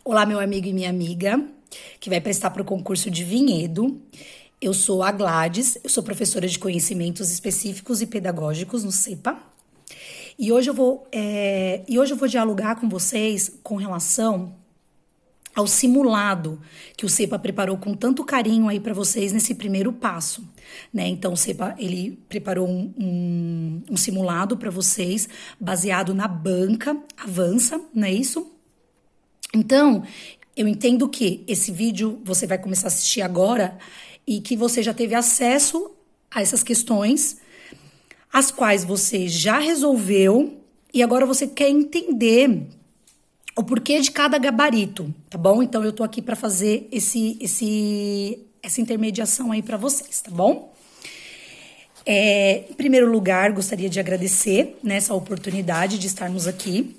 Olá, meu amigo e minha amiga, que vai prestar para o concurso de Vinhedo. Eu sou a Gladys, eu sou professora de conhecimentos específicos e pedagógicos no CEPA. E hoje eu vou dialogar com vocês com relação ao simulado que o CEPA preparou com tanto carinho aí para vocês nesse primeiro passo, né? Então, o CEPA, ele preparou um simulado para vocês baseado na banca Avança, não é isso? Então, eu entendo que esse vídeo você vai começar a assistir agora e que você já teve acesso a essas questões, as quais você já resolveu e agora você quer entender o porquê de cada gabarito, tá bom? Então, eu tô aqui para fazer essa intermediação aí para vocês, tá bom? Em primeiro lugar, gostaria de agradecer nessa oportunidade de estarmos aqui.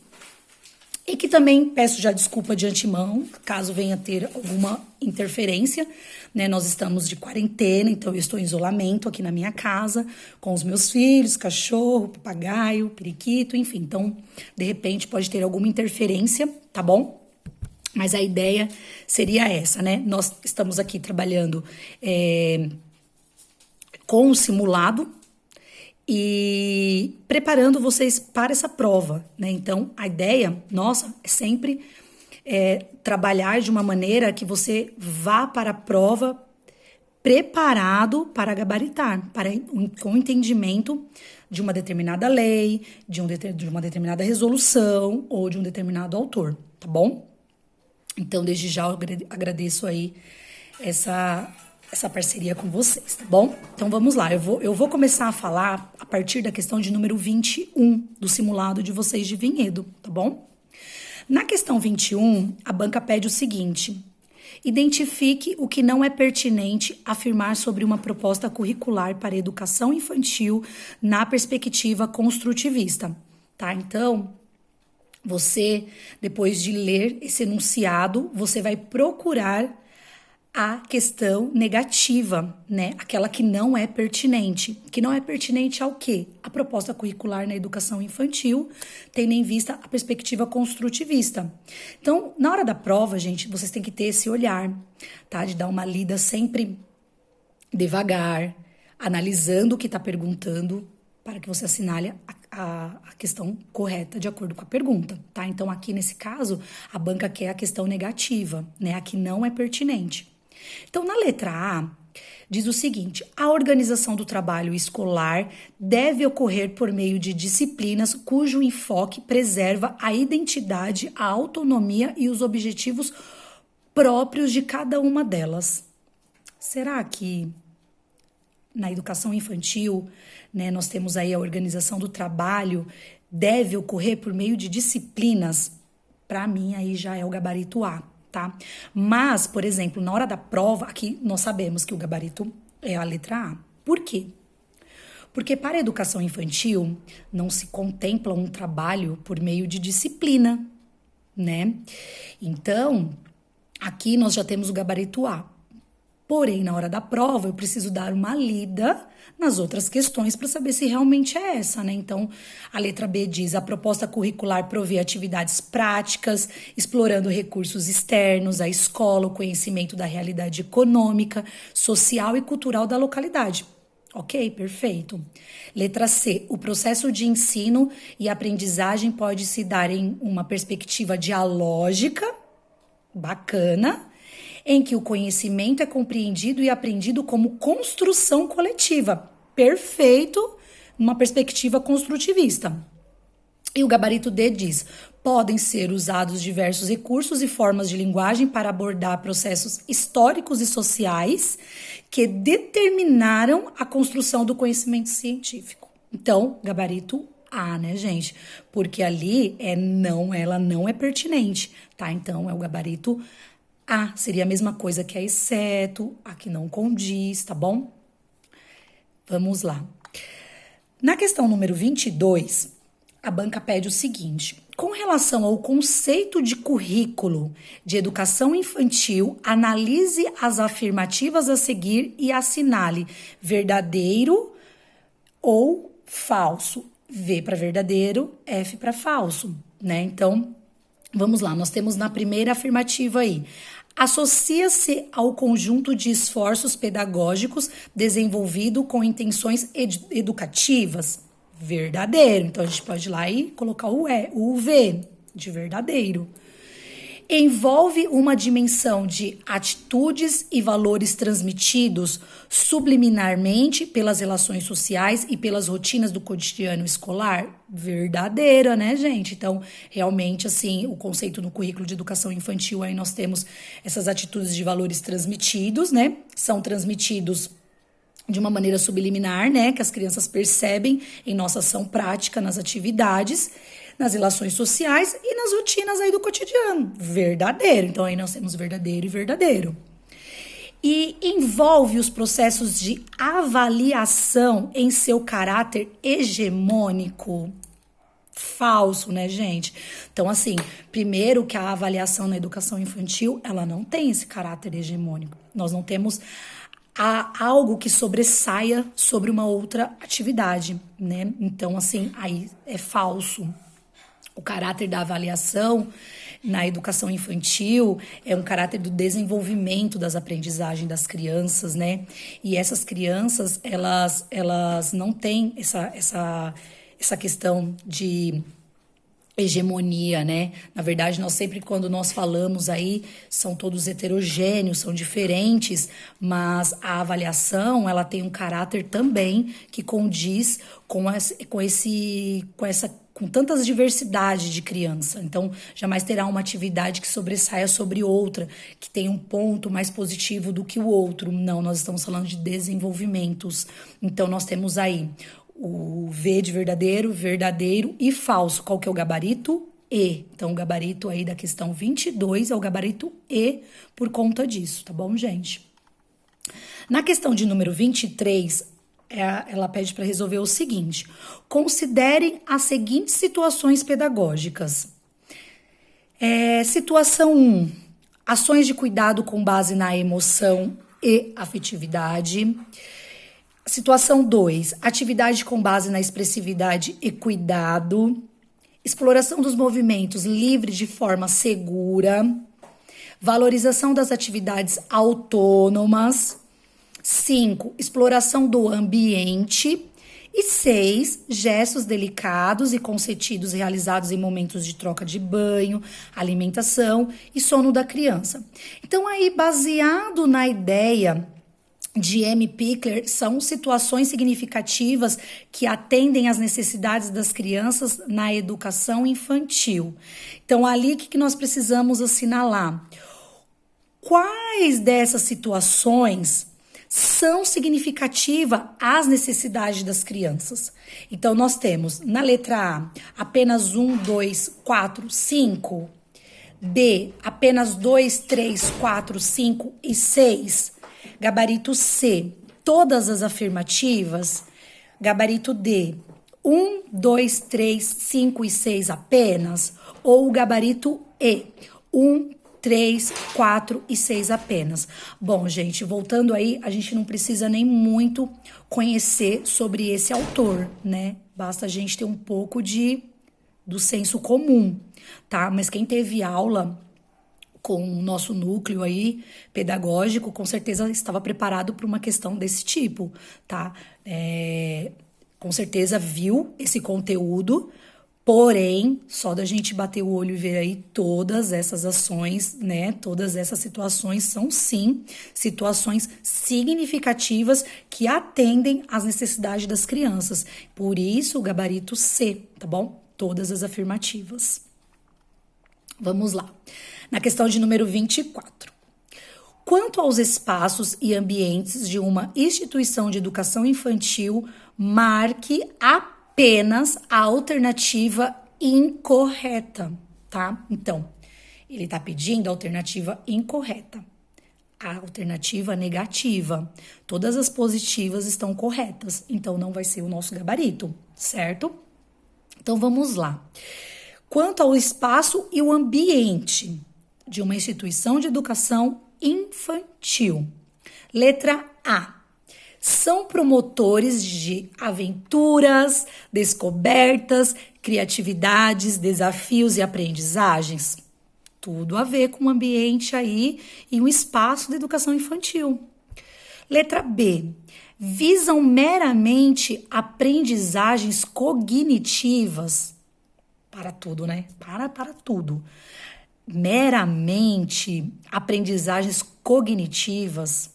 E que também peço já desculpa de antemão, caso venha ter alguma interferência, né? Nós estamos de quarentena, então eu estou em isolamento aqui na minha casa, com os meus filhos, cachorro, papagaio, periquito, enfim. Então, de repente, pode ter alguma interferência, tá bom? Mas a ideia seria essa, né? Nós estamos aqui trabalhando com o simulado, e preparando vocês para essa prova, né? Então, a ideia nossa é sempre trabalhar de uma maneira que você vá para a prova preparado para gabaritar, com entendimento de uma determinada lei, de uma determinada resolução ou de um determinado autor, tá bom? Então, desde já eu agradeço aí essa parceria com vocês, tá bom? Então vamos lá, eu vou começar a falar a partir da questão de número 21 do simulado de vocês de Vinhedo, tá bom? Na questão 21, a banca pede o seguinte: identifique o que não é pertinente afirmar sobre uma proposta curricular para educação infantil na perspectiva construtivista, tá? Então, você, depois de ler esse enunciado, você vai procurar a questão negativa, né? Aquela que não é pertinente. Que não é pertinente ao quê? A proposta curricular na educação infantil, tendo em vista a perspectiva construtivista. Então, na hora da prova, gente, vocês têm que ter esse olhar, tá? De dar uma lida sempre devagar, analisando o que está perguntando, para que você assinale a questão correta de acordo com a pergunta, tá? Então, aqui nesse caso, a banca quer a questão negativa, né? A que não é pertinente. Então, na letra A, diz o seguinte: a organização do trabalho escolar deve ocorrer por meio de disciplinas cujo enfoque preserva a identidade, a autonomia e os objetivos próprios de cada uma delas. Será que na educação infantil, né, nós temos aí a organização do trabalho deve ocorrer por meio de disciplinas? Para mim, aí já é o gabarito A. Tá? Mas, por exemplo, na hora da prova, aqui nós sabemos que o gabarito é a letra A. Por quê? Porque para a educação infantil não se contempla um trabalho por meio de disciplina, né? Então, aqui nós já temos o gabarito A. Porém, na hora da prova, eu preciso dar uma lida nas outras questões para saber se realmente é essa, né? Então, a letra B diz: a proposta curricular provê atividades práticas, explorando recursos externos à escola, o conhecimento da realidade econômica, social e cultural da localidade. Ok, perfeito. Letra C. O processo de ensino e aprendizagem pode se dar em uma perspectiva dialógica, bacana, em que o conhecimento é compreendido e aprendido como construção coletiva. Perfeito, numa perspectiva construtivista. E o gabarito D diz: podem ser usados diversos recursos e formas de linguagem para abordar processos históricos e sociais que determinaram a construção do conhecimento científico. Então, gabarito A, né, gente? Porque ali ela não é pertinente, tá? Então, é o gabarito A. Seria a mesma coisa que a exceto, a que não condiz, tá bom? Vamos lá. Na questão número 22, a banca pede o seguinte: com relação ao conceito de currículo de educação infantil, analise as afirmativas a seguir e assinale verdadeiro ou falso. V para verdadeiro, F para falso, né? Então, Vamos lá, nós temos na primeira afirmativa aí. Associa-se ao conjunto de esforços pedagógicos desenvolvido com intenções educativas. Verdadeiro. Então, a gente pode ir lá e colocar o V de verdadeiro. Envolve uma dimensão de atitudes e valores transmitidos subliminarmente pelas relações sociais e pelas rotinas do cotidiano escolar? Verdadeira, né, gente? Então, realmente, assim, o conceito no currículo de educação infantil, aí nós temos essas atitudes de valores transmitidos, né? São transmitidos de uma maneira subliminar, né, que as crianças percebem em nossa ação prática, nas atividades, nas relações sociais e nas rotinas aí do cotidiano. Verdadeiro. Então, aí nós temos verdadeiro e verdadeiro. E envolve os processos de avaliação em seu caráter hegemônico. Falso, né, gente? Então, assim, primeiro que a avaliação na educação infantil, ela não tem esse caráter hegemônico. Nós não temos algo que sobressaia sobre uma outra atividade, né? Então, assim, aí é falso. O caráter da avaliação na educação infantil é um caráter do desenvolvimento das aprendizagens das crianças, né? E essas crianças, elas não têm essa questão de hegemonia, né? Na verdade, nós sempre, quando nós falamos aí, são todos heterogêneos, são diferentes, mas a avaliação, ela tem um caráter também que condiz com tantas diversidades de criança. Então, jamais terá uma atividade que sobressaia sobre outra, que tenha um ponto mais positivo do que o outro. Não, nós estamos falando de desenvolvimentos. Então, nós temos aí o V de verdadeiro, verdadeiro e falso. Qual que é o gabarito? E. Então, o gabarito aí da questão 22 é o gabarito E por conta disso, tá bom, gente? Na questão de número 23, ela pede para resolver o seguinte: considerem as seguintes situações pedagógicas. Situação 1, ações de cuidado com base na emoção e afetividade. Situação 2, atividade com base na expressividade e cuidado. Exploração dos movimentos livre de forma segura. Valorização das atividades autônomas. 5, exploração do ambiente. E 6, gestos delicados e consentidos realizados em momentos de troca de banho, alimentação e sono da criança. Então, aí, baseado na ideia de M. Pickler, são situações significativas que atendem às necessidades das crianças na educação infantil. Então, ali, o que nós precisamos assinalar? Quais dessas situações são significativas às necessidades das crianças? Então, nós temos, na letra A, apenas 1, 2, 4, 5. B, apenas 2, 3, 4, 5 e 6. Gabarito C, todas as afirmativas. Gabarito D, 1, 2, 3, 5 e 6 apenas. Ou o gabarito E, 1, 3, 4 e 6 apenas. Bom, gente, voltando aí, a gente não precisa nem muito conhecer sobre esse autor, né? Basta a gente ter um pouco do senso comum, tá? Mas quem teve aula com o nosso núcleo aí pedagógico, com certeza estava preparado para uma questão desse tipo, tá? Com certeza viu esse conteúdo, porém, só da gente bater o olho e ver aí todas essas ações, né? Todas essas situações são, sim, situações significativas que atendem às necessidades das crianças. Por isso, o gabarito C, tá bom? Todas as afirmativas. Vamos lá. Na questão de número 24. Quanto aos espaços e ambientes de uma instituição de educação infantil, marque apenas a alternativa incorreta, tá? Então, ele tá pedindo a alternativa incorreta. A alternativa negativa. Todas as positivas estão corretas, então não vai ser o nosso gabarito, certo? Então, vamos lá. Quanto ao espaço e o ambiente de uma instituição de educação infantil. Letra A. São promotores de aventuras, descobertas, criatividades, desafios e aprendizagens. Tudo a ver com o ambiente aí e um espaço de educação infantil. Letra B. Visam meramente aprendizagens cognitivas. Para tudo, né? Para tudo. Meramente aprendizagens cognitivas.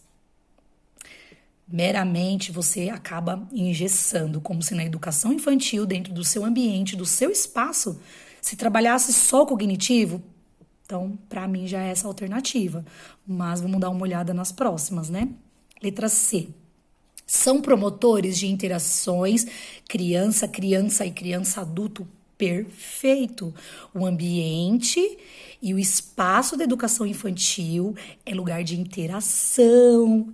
Meramente você acaba engessando, como se na educação infantil, dentro do seu ambiente, do seu espaço, se trabalhasse só o cognitivo. Então, para mim já é essa alternativa. Mas vamos dar uma olhada nas próximas, né? Letra C. São promotores de interações criança e criança-adulto perfeito. O ambiente e o espaço da educação infantil é lugar de interação.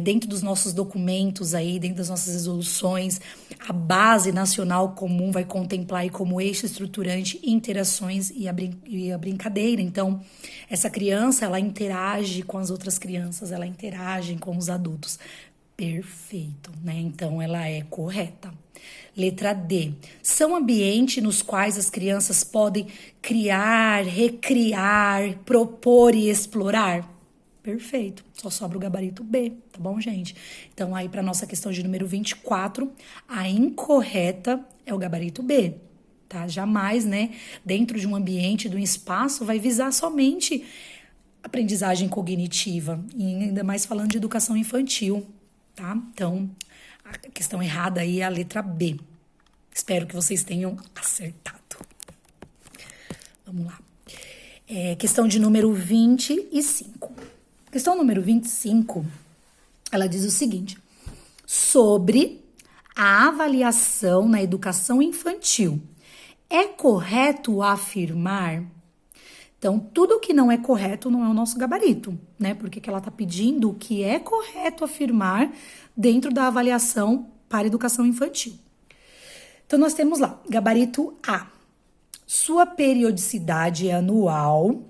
Dentro dos nossos documentos aí, dentro das nossas resoluções, a base nacional comum vai contemplar aí como eixo estruturante interações e a brincadeira. Então, essa criança, ela interage com as outras crianças, ela interage com os adultos. Perfeito, né? Então, ela é correta. Letra D. São ambientes nos quais as crianças podem criar, recriar, propor e explorar? Perfeito. Só sobra o gabarito B, tá bom, gente? Então, aí para nossa questão de número 24, a incorreta é o gabarito B, tá? Jamais, né, dentro de um ambiente, de um espaço, vai visar somente aprendizagem cognitiva, e ainda mais falando de educação infantil, tá? Então, a questão errada aí é a letra B. Espero que vocês tenham acertado. Vamos lá. Questão de número 25. Questão número 25, ela diz o seguinte: sobre a avaliação na educação infantil, é correto afirmar? Então, tudo que não é correto não é o nosso gabarito, né? Porque que ela está pedindo o que é correto afirmar dentro da avaliação para educação infantil. Então, nós temos lá, gabarito A. Sua periodicidade é anual,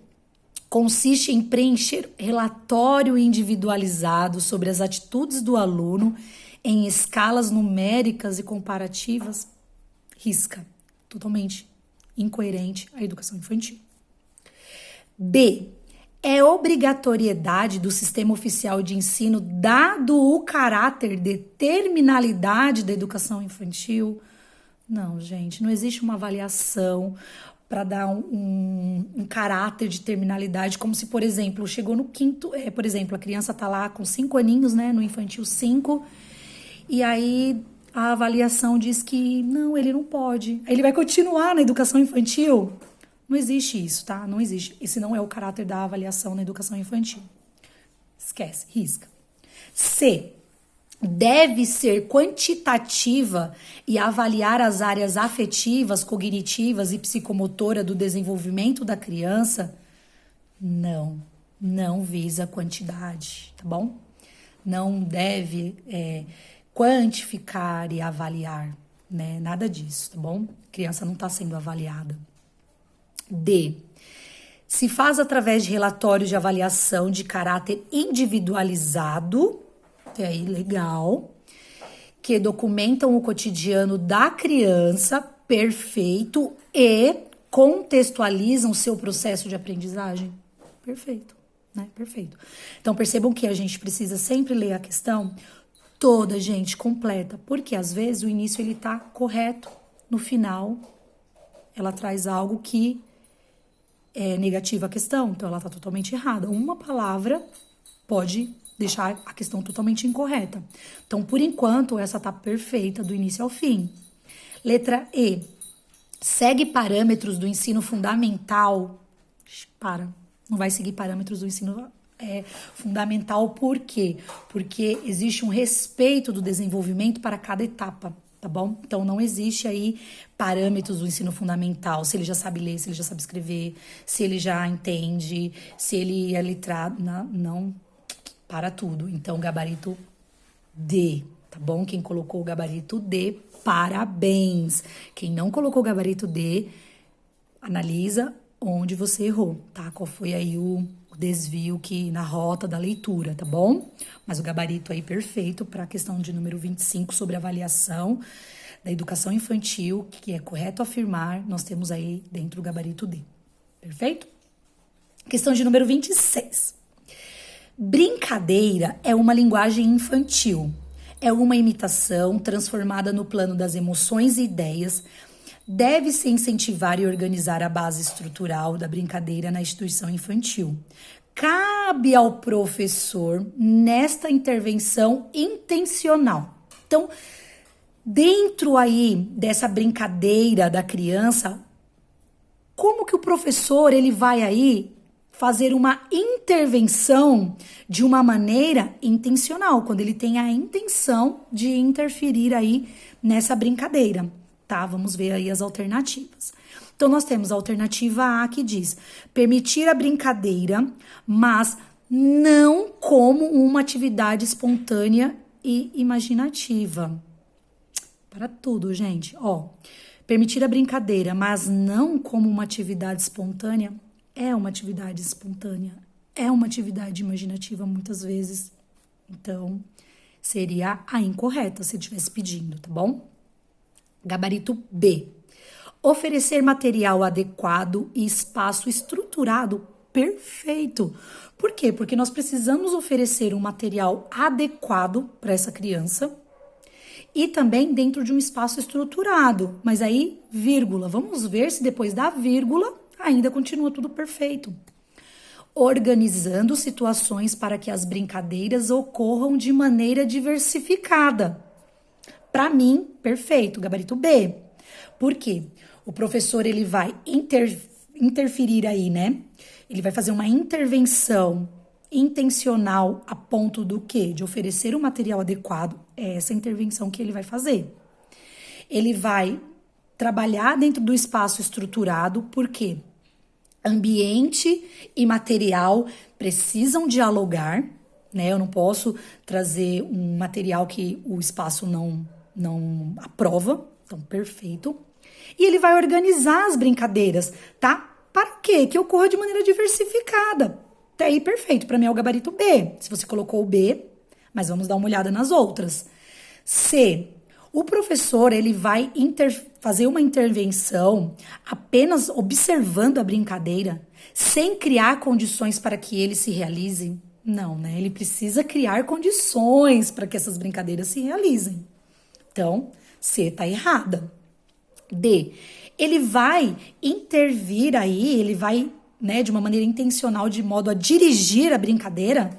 consiste em preencher relatório individualizado sobre as atitudes do aluno em escalas numéricas e comparativas. Risca. Totalmente incoerente à educação infantil. B. É obrigatoriedade do sistema oficial de ensino, dado o caráter de terminalidade da educação infantil? Não, gente, não existe uma avaliação para dar um caráter de terminalidade, como se, por exemplo, chegou no quinto, por exemplo, a criança tá lá com 5 aninhos, né, no infantil 5, e aí a avaliação diz que não, ele não pode. Aí ele vai continuar na educação infantil? Não existe isso, tá? Não existe. Esse não é o caráter da avaliação na educação infantil. Esquece, risca. C. Deve ser quantitativa e avaliar as áreas afetivas, cognitivas e psicomotora do desenvolvimento da criança? Não visa quantidade, tá bom? Não deve quantificar e avaliar, né? Nada disso, tá bom? A criança não está sendo avaliada. D. Se faz através de relatórios de avaliação de caráter individualizado, até aí legal, que documentam o cotidiano da criança, perfeito, e contextualizam seu processo de aprendizagem. Perfeito, né? Perfeito. Então percebam que a gente precisa sempre ler a questão toda, gente, completa, porque às vezes o início ele tá correto, no final ela traz algo que é negativo à questão, então ela tá totalmente errada. Uma palavra pode deixar a questão totalmente incorreta. Então, por enquanto, essa tá perfeita do início ao fim. Letra E. Segue parâmetros do ensino fundamental. Não vai seguir parâmetros do ensino fundamental, por quê? Porque existe um respeito do desenvolvimento para cada etapa, tá bom? Então, não existe aí parâmetros do ensino fundamental, se ele já sabe ler, se ele já sabe escrever, se ele já entende, se ele é letrado, não, para tudo. Então, gabarito D, tá bom? Quem colocou o gabarito D, parabéns. Quem não colocou o gabarito D, analisa onde você errou, tá? Qual foi aí o desvio que na rota da leitura, tá bom? Mas o gabarito aí perfeito para a questão de número 25 sobre avaliação da educação infantil, que é correto afirmar, nós temos aí dentro do gabarito D. Perfeito? Questão de número 26. Brincadeira é uma linguagem infantil. É uma imitação transformada no plano das emoções e ideias. Deve-se incentivar e organizar a base estrutural da brincadeira na instituição infantil. Cabe ao professor nesta intervenção intencional. Então, dentro aí dessa brincadeira da criança, como que o professor ele vai aí fazer uma intervenção de uma maneira intencional, quando ele tem a intenção de interferir aí nessa brincadeira, tá? Vamos ver aí as alternativas. Então, nós temos a alternativa A que diz permitir a brincadeira, mas não como uma atividade espontânea e imaginativa. Para tudo, gente. Ó, permitir a brincadeira, mas não como uma atividade espontânea, é uma atividade espontânea, é uma atividade imaginativa muitas vezes. Então, seria a incorreta se eu estivesse pedindo, tá bom? Gabarito B. Oferecer material adequado e espaço estruturado perfeito. Por quê? Porque nós precisamos oferecer um material adequado para essa criança e também dentro de um espaço estruturado. Mas aí, vírgula. Vamos ver se depois da vírgula ainda continua tudo perfeito. Organizando situações para que as brincadeiras ocorram de maneira diversificada. Para mim, perfeito, gabarito B. Por quê? O professor ele vai interferir aí, né? Ele vai fazer uma intervenção intencional a ponto do quê? De oferecer um material adequado. É essa intervenção que ele vai fazer. Ele vai trabalhar dentro do espaço estruturado, porque ambiente e material precisam dialogar, né? Eu não posso trazer um material que o espaço não aprova, então perfeito. E ele vai organizar as brincadeiras, tá? Para quê? Que ocorra de maneira diversificada. Até aí, perfeito. Para mim é o gabarito B. Se você colocou o B, mas vamos dar uma olhada nas outras. C. O professor ele vai fazer uma intervenção apenas observando a brincadeira, sem criar condições para que ele se realize. Não, né? Ele precisa criar condições para que essas brincadeiras se realizem. Então, C tá errada. D. Ele vai intervir aí, ele vai, né, de uma maneira intencional, de modo a dirigir a brincadeira.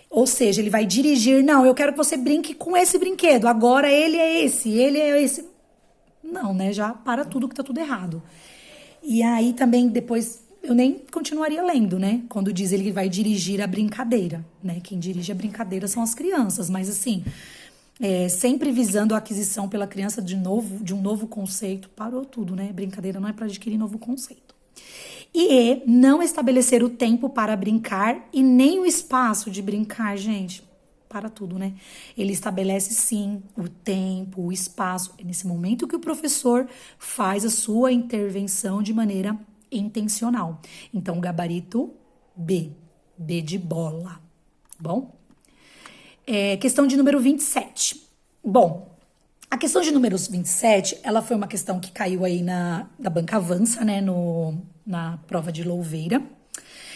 Ou seja, ele vai dirigir, não, eu quero que você brinque com esse brinquedo, agora ele é esse. Não, né, já para tudo que tá tudo errado. E aí também depois, eu nem continuaria lendo, né, quando diz ele vai dirigir a brincadeira, né, quem dirige a brincadeira são as crianças, mas assim, sempre visando a aquisição pela criança de um novo conceito, parou tudo, né, brincadeira não é para adquirir novo conceito. E não estabelecer o tempo para brincar e nem o espaço de brincar, gente. Para tudo, né? Ele estabelece, sim, o tempo, o espaço. É nesse momento que o professor faz a sua intervenção de maneira intencional. Então, gabarito B. B de bola. Bom? Questão de número 27. Bom, a questão de número 27, ela foi uma questão que caiu aí na banca avança, né? Na prova de Louveira.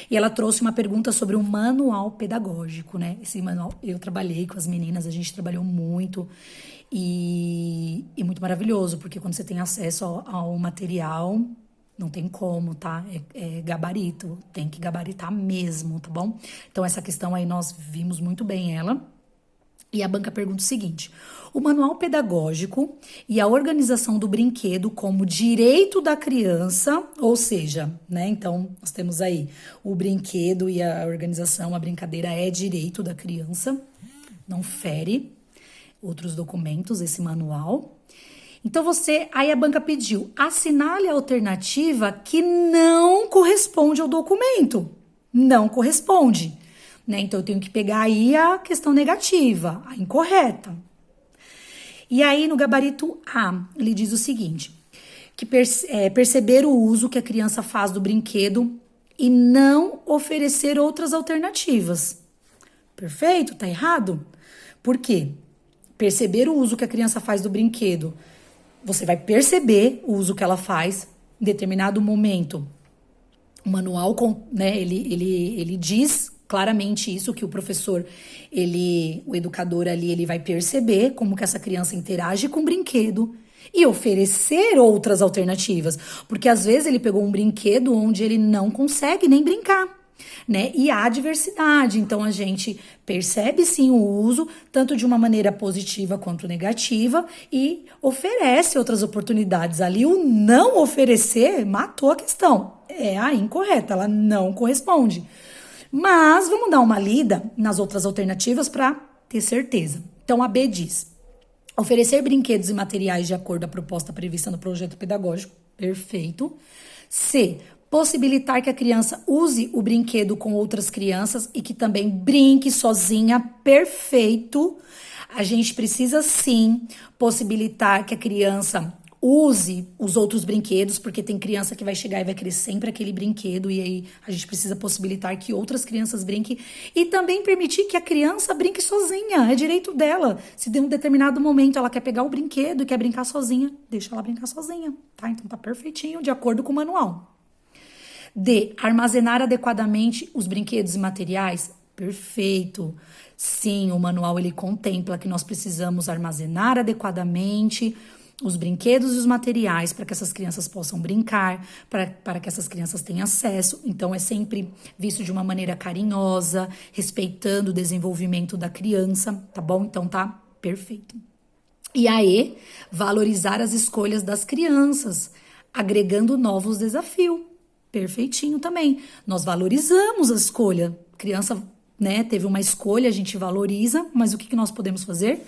E ela trouxe uma pergunta sobre um manual pedagógico, né? Esse manual, eu trabalhei com as meninas, a gente trabalhou muito e muito maravilhoso, porque quando você tem acesso ao material, não tem como, tá? É gabarito, tem que gabaritar mesmo, tá bom? Então, essa questão aí nós vimos muito bem ela. E a banca pergunta o seguinte: o manual pedagógico e a organização do brinquedo como direito da criança, ou seja, né? Então, nós temos aí o brinquedo e a organização, a brincadeira é direito da criança, não fere outros documentos, esse manual. Então, aí a banca pediu, assinale a alternativa que não corresponde ao documento. Não corresponde. Né? Então, eu tenho que pegar aí a questão negativa, a incorreta. E aí, no gabarito A, ele diz o seguinte, que perceber o uso que a criança faz do brinquedo e não oferecer outras alternativas. Perfeito? Tá errado? Por quê? Perceber o uso que a criança faz do brinquedo. Você vai perceber o uso que ela faz em determinado momento. O manual, né, ele diz claramente isso, que o professor, o educador ali, ele vai perceber como que essa criança interage com o brinquedo e oferecer outras alternativas. Porque às vezes ele pegou um brinquedo onde ele não consegue nem brincar, né? E há diversidade, então a gente percebe sim o uso, tanto de uma maneira positiva quanto negativa, e oferece outras oportunidades. Ali, o não oferecer matou a questão. É a incorreta, ela não corresponde. Mas vamos dar uma lida nas outras alternativas para ter certeza. Então a B diz: oferecer brinquedos e materiais de acordo com a proposta prevista no projeto pedagógico. Perfeito. C. Possibilitar que a criança use o brinquedo com outras crianças e que também brinque sozinha. Perfeito. A gente precisa sim possibilitar que a criança use os outros brinquedos, porque tem criança que vai chegar e vai querer sempre aquele brinquedo, e aí a gente precisa possibilitar que outras crianças brinquem e também permitir que a criança brinque sozinha, é direito dela. Se de um determinado momento ela quer pegar o brinquedo e quer brincar sozinha, deixa ela brincar sozinha, tá? Então tá perfeitinho, de acordo com o manual. D. Armazenar adequadamente os brinquedos e materiais. Perfeito. Sim, o manual ele contempla que nós precisamos armazenar adequadamente os brinquedos e os materiais para que essas crianças possam brincar, para que essas crianças tenham acesso. Então, é sempre visto de uma maneira carinhosa, respeitando o desenvolvimento da criança, tá bom? Então, tá perfeito. E aí, valorizar as escolhas das crianças, agregando novos desafios. Perfeitinho também. Nós valorizamos a escolha. Criança, né, teve uma escolha, a gente valoriza, mas o que nós podemos fazer?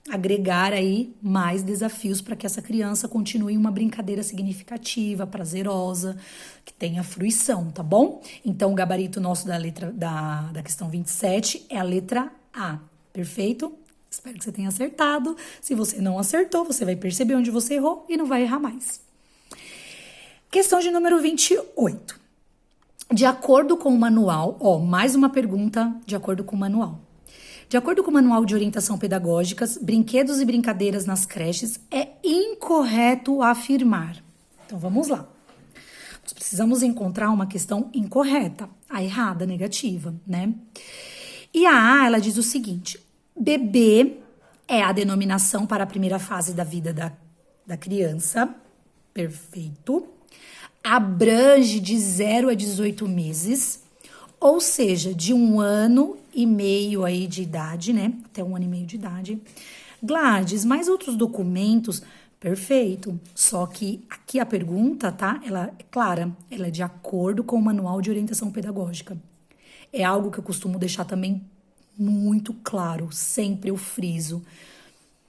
Agregar aí mais desafios para que essa criança continue uma brincadeira significativa, prazerosa, que tenha fruição, tá bom? Então, o gabarito nosso da questão 27 é a letra A, perfeito? Espero que você tenha acertado. Se você não acertou, você vai perceber onde você errou e não vai errar mais. Questão de número 28. De acordo com o manual, mais uma pergunta de acordo com o manual. De acordo com o Manual de Orientação Pedagógicas, brinquedos e brincadeiras nas creches é incorreto afirmar. Então, vamos lá. Nós precisamos encontrar uma questão incorreta, a errada, a negativa, né? E a A, ela diz o seguinte: bebê é a denominação para a primeira fase da vida da criança. Perfeito. Abrange de 0 a 18 meses, ou seja, de 1 ano e meio aí de idade, né? Até 1 ano e meio de idade. Gladys, mais outros documentos? Perfeito. Só que aqui a pergunta, tá? Ela é clara, ela é de acordo com o Manual de Orientação Pedagógica. É algo que eu costumo deixar também muito claro, sempre eu friso.